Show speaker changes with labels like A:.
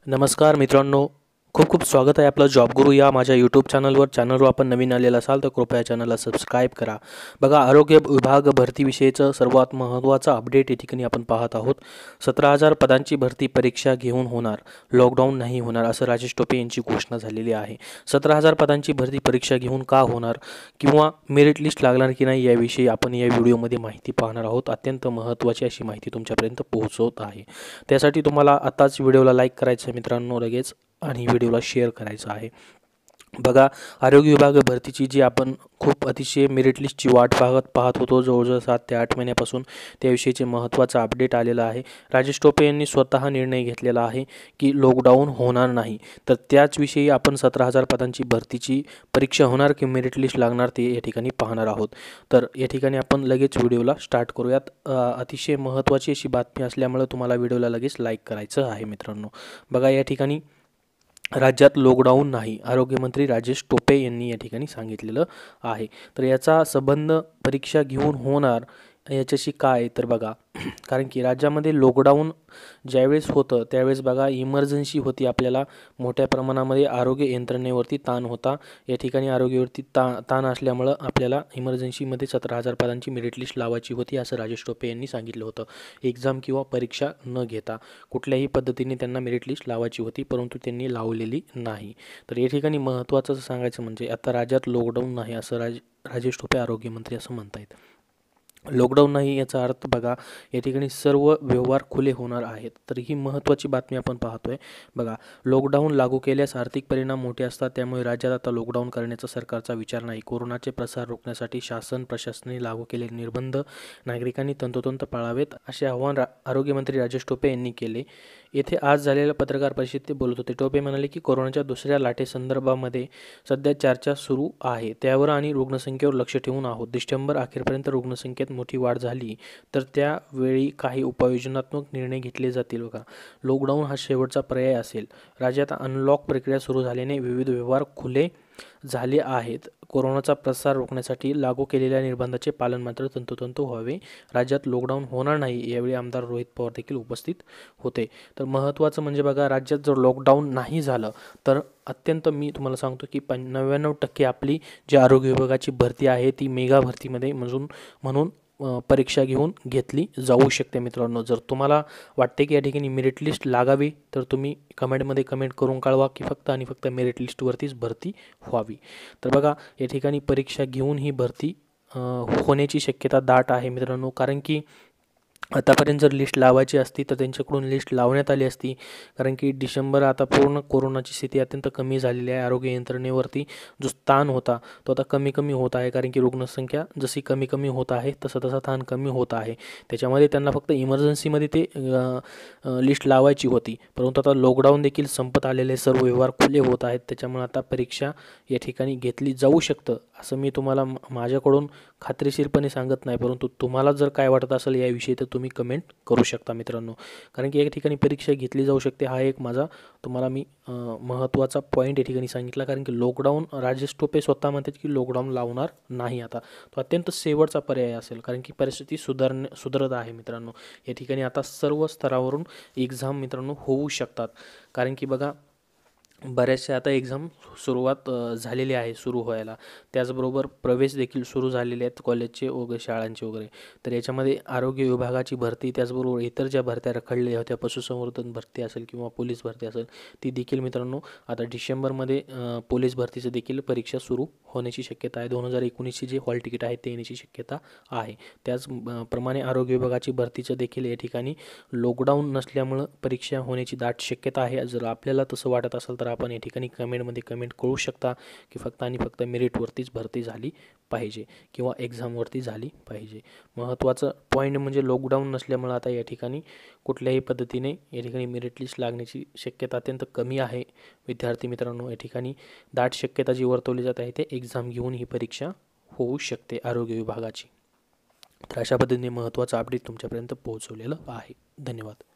A: नमस्कार मित्रांनो, खूप खूप स्वागत आहे आपलं जॉब गुरु या माझ्या यूट्यूब चॅनलवर आपण नवीन आलेला असाल तर कृपया चॅनलला सबस्क्राईब करा. बघा, आरोग्य विभाग भरतीविषयीचं सर्वात महत्त्वाचा अपडेट या ठिकाणी आपण पाहत आहोत. 17,000 पदांची भरती परीक्षा घेऊन होणार, लॉकडाऊन नाही होणार असं राजेश टोपे यांची घोषणा झालेली आहे. 17,000 पदांची भरती परीक्षा घेऊन का होणार किंवा मेरिट लिस्ट लागणार की नाही याविषयी आपण या व्हिडिओमध्ये माहिती पाहणार आहोत. अत्यंत महत्त्वाची अशी माहिती तुमच्यापर्यंत पोहोचवत आहे. त्यासाठी तुम्हाला आताच व्हिडिओला लाईक करायचं आहे मित्रांनो लगेच, आणि व्हिडिओला शेअर करायचं आहे. बघा, आरोग्य विभाग भरतीची जी आपण खूप अतिशय मेरिट लिस्टची वाट पाहत होतो जवळजवळ 7 ते 8 महिन्यापासून, त्याविषयीचे महत्त्वाचा अपडेट आलेला आहे. राजेश टोपे यांनी स्वतः निर्णय घेतलेला आहे की लॉकडाऊन होणार नाही. तर त्याचविषयी आपण 17,000 पदांची भरतीची परीक्षा होणार की मेरिट लिस्ट लागणार ते या ठिकाणी पाहणार आहोत. तर या ठिकाणी आपण लगेच व्हिडिओला स्टार्ट करूयात. अतिशय महत्त्वाची अशी बातमी असल्यामुळे तुम्हाला व्हिडिओला लगेच लाईक करायचं आहे मित्रांनो. बघा, या ठिकाणी राज्यात लॉकडाऊन नाही, आरोग्यमंत्री राजेश टोपे यांनी या ठिकाणी सांगितलेलं आहे. तर याचा संबंध परीक्षा घेऊन होणार याच्याशी काय, तर बघा, कारण की राज्यामध्ये लॉकडाऊन ज्यावेळेस होतं त्यावेळेस बघा इमर्जन्सी होती, आपल्याला मोठ्या प्रमाणामध्ये आरोग्य यंत्रणेवरती ताण होता. या ठिकाणी आरोग्यावरती ताण असल्यामुळं आपल्याला इमर्जन्सीमध्ये 17,000 पदांची मेरिट लिस्ट लावायची होती असं राजेश टोपे यांनी सांगितलं होतं. एक्झाम किंवा परीक्षा न घेता कुठल्याही पद्धतीने त्यांना मेरिट लिस्ट लावायची होती, परंतु त्यांनी लावलेली नाही. तर या ठिकाणी महत्त्वाचं सांगायचं म्हणजे आता राज्यात लॉकडाऊन नाही असं राजेश टोपे आरोग्यमंत्री असं म्हणतायत. लॉकडाऊन नाही याचा अर्थ बघा, या ठिकाणी सर्व व्यवहार खुले होणार आहेत. तर ही महत्त्वाची बातमी आपण पाहतोय. बघा, लॉकडाऊन लागू केल्यास आर्थिक परिणाम मोठे असतात, त्यामुळे राज्यात आता लॉकडाऊन करण्याचा सरकारचा विचार नाही. कोरोनाचे प्रसार रोखण्यासाठी शासन प्रशासनाने लागू केलेले निर्बंध नागरिकांनी तंतोतंत पाळावेत असे आवाहन आरोग्यमंत्री राजेश टोपे यांनी केले. येथे आज झालेल्या पत्रकार परिषदेत ते बोलत होते. टोपे म्हणाले की कोरोनाच्या दुसऱ्या लाटेसंदर्भामध्ये सध्या चर्चा सुरू आहे, त्यावर आणि रुग्णसंख्येवर लक्ष ठेवून आहोत. डिसेंबर अखेरपर्यंत रुग्णसंख्येत मोठी वाढ झाली तर त्यावेळी काही उपाययोजनात्मक निर्णय घेतले जातील. बघा, लॉकडाऊन हा शेवटचा पर्याय असेल. राज्यात अनलॉक प्रक्रिया सुरू झाल्याने विविध व्यवहार खुले झाले आहेत. कोरोनाचा प्रसार रोखण्यासाठी लागू केलेल्या निर्बंधाचे पालन मात्र तंतोतंत व्हावे. राज्यात लॉकडाऊन होणार नाही. यावेळी आमदार रोहित पवार देखील उपस्थित होते. तर महत्त्वाचं म्हणजे बघा, राज्यात जर लॉकडाऊन नाही झालं तर अत्यंत मी तुम्हाला सांगतो की 99% आपली जी आरोग्य विभागाची भरती आहे ती मेगा भरतीमध्ये म्हणून परीक्षा घेऊन घेतली जाऊ शकते मित्रांनो. जर तुम्हाला वाटते की या ठिकाणी मेरिट लिस्ट लागावी तर तुम्ही कमेंटमध्ये कमेंट करून कळवा की फक्त आणि फक्त मेरिट लिस्टवरतीच भरती व्हावी. तर बघा, या ठिकाणी परीक्षा घेऊन ही भरती होण्याची शक्यता दाट आहे मित्रांनो. कारण की आतापर्यंत जर लिस्ट लावायची असती तर त्यांच्याकडून लिस्ट लावण्यात आली असती. कारण की डिसेंबर आता पूर्ण कोरोनाची स्थिती अत्यंत कमी झालेली आहे. आरोग्य यंत्रणेवरती जो ताण होता तो आता कमी कमी होत आहे. कारण की रुग्णसंख्या जशी कमी कमी होत आहे तसा ताण कमी होत आहे. त्याच्यामध्ये त्यांना फक्त इमर्जन्सीमध्ये ते लिस्ट लावायची होती, परंतु आता लॉकडाऊन देखील संपत आलेले, सर्व व्यवहार खुले होत आहेत. त्याच्यामुळे आता परीक्षा या ठिकाणी घेतली जाऊ शकतं असं मी तुम्हाला माझ्याकडून खात्रीशीरपणे सांगत नाही, परंतु तुम्हाला जर काय वाटत असेल याविषयी तर तुम्ही कमेंट करू शकता मित्रांनो. कारण की या ठिकाणी परीक्षा घेतली जाऊ शकते, हा एक माझा तुम्हाला मी महत्त्वाचा पॉईंट या ठिकाणी सांगितला. कारण की लॉकडाऊन राजेश टोपे स्वतः म्हणतात की लॉकडाऊन लावणार नाही. आता तो अत्यंत शेवटचा पर्याय असेल, कारण की परिस्थिती सुधारत आहे मित्रांनो. या ठिकाणी आता सर्व स्तरावरून एक्झाम मित्रांनो होऊ शकतात. कारण की बघा, बऱ्याचशा आता एक्झाम झालेली आहे सुरू व्हायला. त्याचबरोबर प्रवेश देखील सुरू झालेले आहेत कॉलेजचे वगैरे, शाळांचे वगैरे. तर याच्यामध्ये आरोग्य विभागाची भरती, त्याचबरोबर इतर ज्या भरत्या रखडलेल्या होत्या, पशुसंवर्धन भरती असेल किंवा पोलीस भरती असेल, ती देखील मित्रांनो आता डिसेंबरमध्ये पोलीस भरतीचं देखील परीक्षा सुरू होण्याची शक्यता आहे. 2019ची जे हॉल तिकीट आहे ते येण्याची शक्यता आहे. त्याचप्रमाणे आरोग्य विभागाची भरतीचं देखील या ठिकाणी लॉकडाऊन नसल्यामुळं परीक्षा होण्याची दाट शक्यता आहे. जर आपल्याला तसं वाटत असेल तर आपण या ठिकाणी कमेंटमध्ये कमेंट करू शकता की फक्त आणि फक्त मेरिटवरतीच भरती झाली पाहिजे किंवा एक्झामवरती झाली पाहिजे. महत्त्वाचं पॉईंट म्हणजे लॉकडाऊन नसल्यामुळे आता या ठिकाणी कुठल्याही पद्धतीने या ठिकाणी मेरिट लिस्ट लागण्याची शक्यता अत्यंत कमी आहे. विद्यार्थी मित्रांनो, या ठिकाणी दाट शक्यता जी वर्तवली जात आहे ते एक्झाम घेऊन ही परीक्षा होऊ शकते आरोग्य विभागाची. तर अशा पद्धतीने महत्त्वाचं अपडेट तुमच्यापर्यंत पोहोचवलेलं आहे. धन्यवाद.